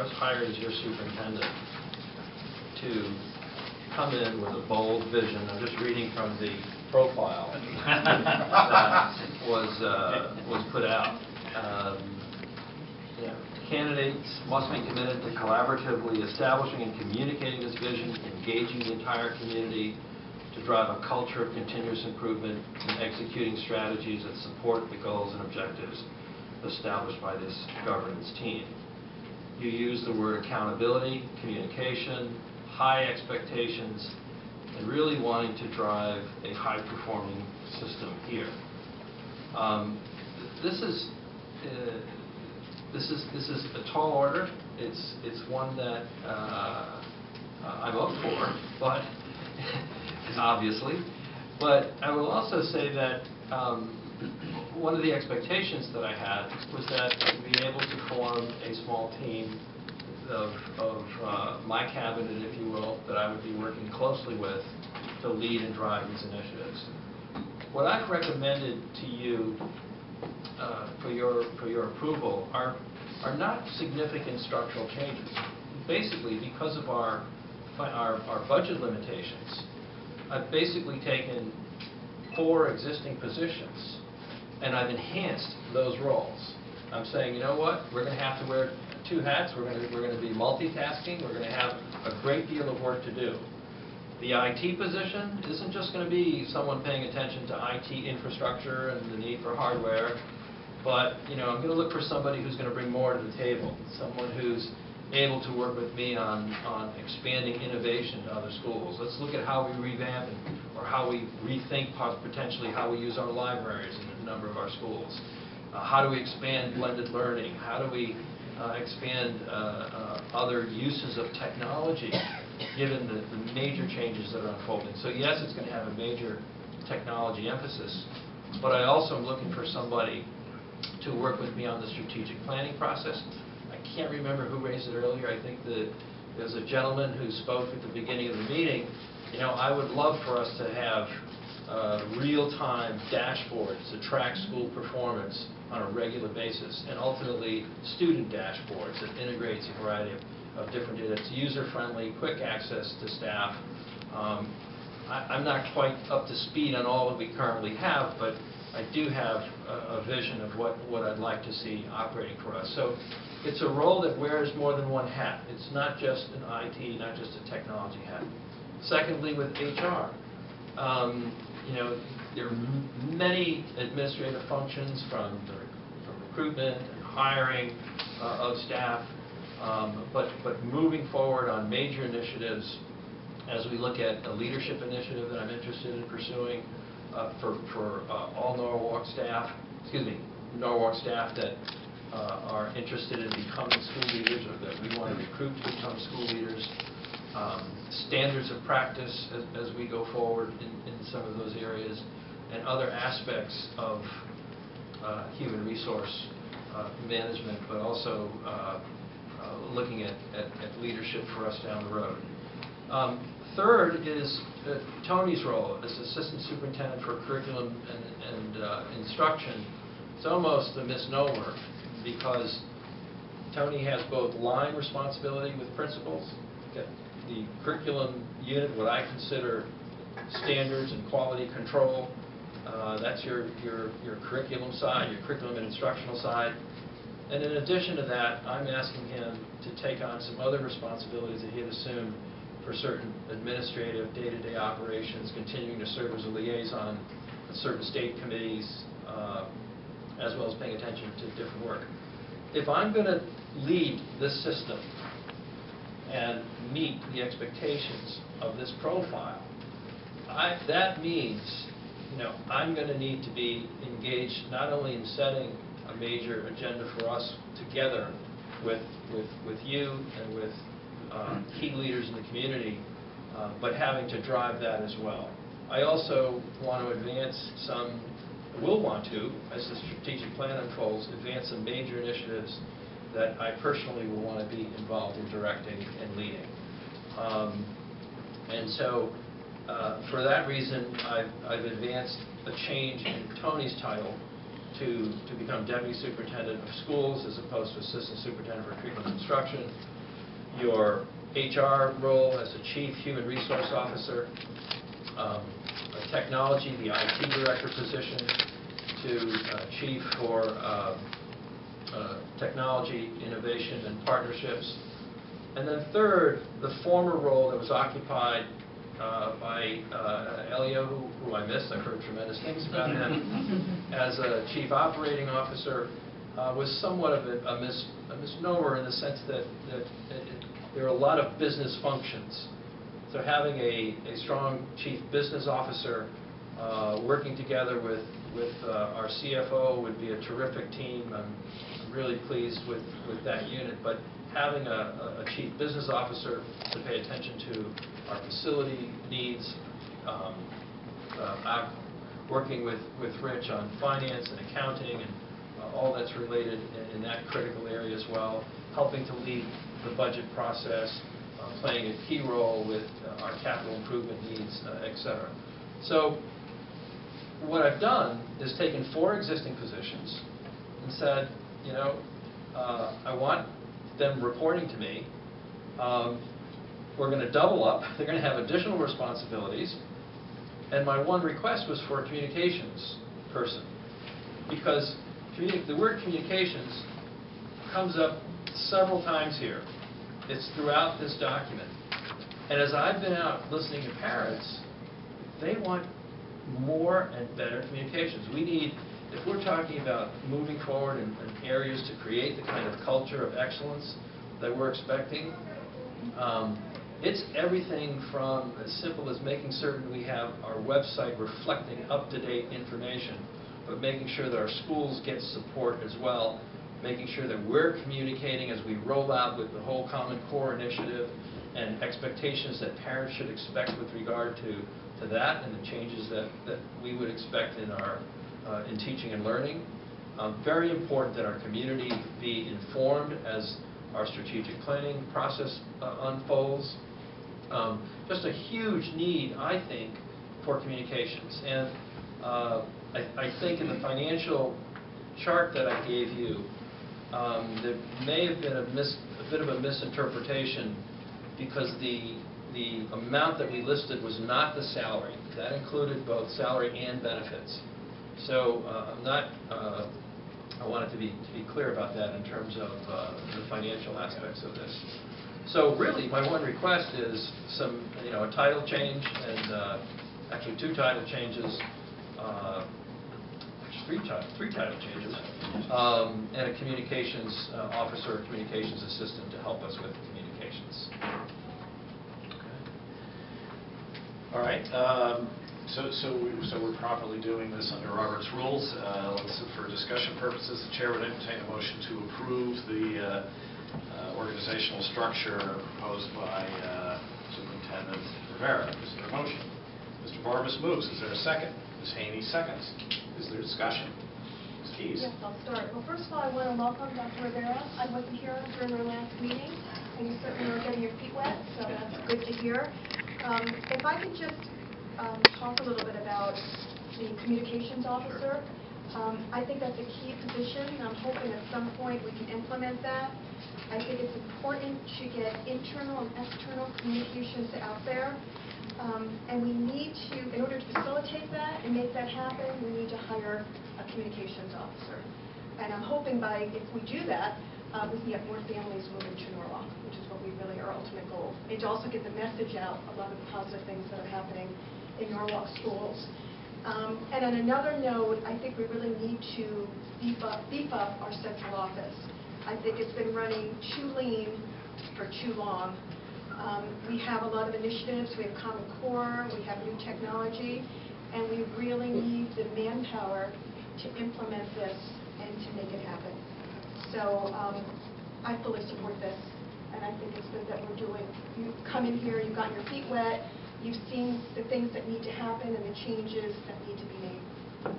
I was hired as your superintendent to come in with a bold vision. I'm just reading from the profile that was put out. Candidates must be committed to collaboratively establishing and communicating this vision, engaging the entire community to drive a culture of continuous improvement and executing strategies that support the goals and objectives established by this governance team. You use the word accountability, communication, high expectations, and really wanting to drive a high-performing system here. This is a tall order. It's one that I'm up for, but obviously. But I will also say that one of the expectations that I had was that I'd be able to form a small team of my cabinet, if you will, that I would be working closely with to lead and drive these initiatives. What I've recommended to you for your approval are not significant structural changes. Basically, because of our budget limitations, I've basically taken 4 existing positions and I've enhanced those roles. I'm saying, you know what? We're going to have to wear 2 hats. We're going to be multitasking. We're going to have a great deal of work to do. The IT position isn't just going to be someone paying attention to IT infrastructure and the need for hardware, but I'm going to look for somebody who's going to bring more to the table, someone who's able to work with me on expanding innovation to other schools. Let's look at how we revamp or how we rethink potentially how we use our libraries in a number of our schools. How do we expand blended learning? How do we expand other uses of technology given the major changes that are unfolding? So yes, it's going to have a major technology emphasis, but I also am looking for somebody to work with me on the strategic planning process. I can't remember who raised it earlier. I think there's a gentleman who spoke at the beginning of the meeting. I would love for us to have real-time dashboards to track school performance on a regular basis, and ultimately student dashboards that integrates a variety of different data. It's user-friendly, quick access to staff. I'm not quite up to speed on all that we currently have, but I do have a vision of what I'd like to see operating for us. So it's a role that wears more than one hat. It's not just an IT, not just a technology hat. Secondly, with HR, there are many administrative functions from recruitment and hiring of staff, but moving forward on major initiatives as we look at a leadership initiative that I'm interested in pursuing for all Norwalk staff that are interested in becoming school leaders or that we want to recruit to become school leaders. Standards of practice as we go forward in some of those areas, and other aspects of human resource management, but also looking at leadership for us down the road. Third is Tony's role as Assistant Superintendent for Curriculum and Instruction. It's almost a misnomer because Tony has both line responsibility with principals, the curriculum unit, what I consider standards and quality control. That's your curriculum side, your curriculum and instructional side. And in addition to that, I'm asking him to take on some other responsibilities that he had assumed for certain administrative day-to-day operations, continuing to serve as a liaison with certain state committees, as well as paying attention to different work. If I'm going to lead this system and meet the expectations of this profile, that means I'm going to need to be engaged not only in setting a major agenda for us together with you and with key leaders in the community, but having to drive that as well. I also want to advance will want to, as the strategic plan unfolds, advance some major initiatives that I personally will want to be involved in directing and leading. And so for that reason, I've advanced a change in Tony's title to become Deputy Superintendent of Schools as opposed to Assistant Superintendent for Curriculum and Instruction. Your HR role as a Chief Human Resource Officer, technology, the IT Director position, to Chief for Technology, Innovation, and Partnerships. And then third, the former role that was occupied by Elio, who I miss. I've heard tremendous things about him, as a Chief Operating Officer, was somewhat of a misnomer in the sense that there are a lot of business functions. So having a strong Chief Business Officer working together with our CFO would be a terrific team. I'm really pleased with that unit. But having a Chief Business Officer to pay attention to our facility needs, working with Rich on finance and accounting and all that's related in that critical area as well, helping to lead the budget process, playing a key role with our capital improvement needs, et cetera. So what I've done is taken 4 existing positions and said, you know, I want them reporting to me. We're going to double up. They're going to have additional responsibilities. And my one request was for a communications person, because the word communications comes up several times here. It's throughout this document. And as I've been out listening to parents, they want more and better communications. We need, if we're talking about moving forward in areas to create the kind of culture of excellence that we're expecting, it's everything from as simple as making certain we have our website reflecting up-to-date information, but making sure that our schools get support as well, making sure that we're communicating as we roll out with the whole Common Core initiative and expectations that parents should expect with regard to that and the changes that we would expect in our in teaching and learning. Very important that our community be informed as our strategic planning process unfolds. Just a huge need, I think, for communications. And I think in the financial chart that I gave you, there may have been a bit of a misinterpretation, because the amount that we listed was not the salary. That included both salary and benefits. So I'm not. I wanted to be clear about that in terms of the financial aspects of this. So really, my one request is a title change, and actually 2 title changes, three title changes, and a communications officer, or communications assistant to help us with communications. All right. So we're properly doing this under Robert's rules. For discussion purposes, the chair would entertain a motion to approve the organizational structure proposed by Superintendent Rivera. Is there a motion? Mr. Barbas moves. Is there a second? Ms. Haney seconds. Is there discussion? Ms. Keyes. Yes, I'll start. Well, first of all, I want to welcome Dr. Rivera. I wasn't here during our last meeting, and you certainly are getting your feet wet, so that's good to hear. If I could just talk a little bit about the communications officer. I think that's a key position. I'm hoping at some point we can implement that. I think it's important to get internal and external communications out there. And we need to, in order to facilitate that and make that happen, we need to hire a communications officer. And I'm hoping if we do that, we can get more families moving to Norwalk, which is what we really, our ultimate goal. And to also get the message out, a lot of the positive things that are happening in Norwalk schools. And on another note, I think we really need to beef up our central office. I think it's been running too lean for too long. We have a lot of initiatives. We have Common Core, we have new technology, and we really need the manpower to implement this and to make it happen. So I fully support this, and I think it's good that we're doing. You've come in here, you've gotten your feet wet, you've seen the things that need to happen and the changes that need to be made.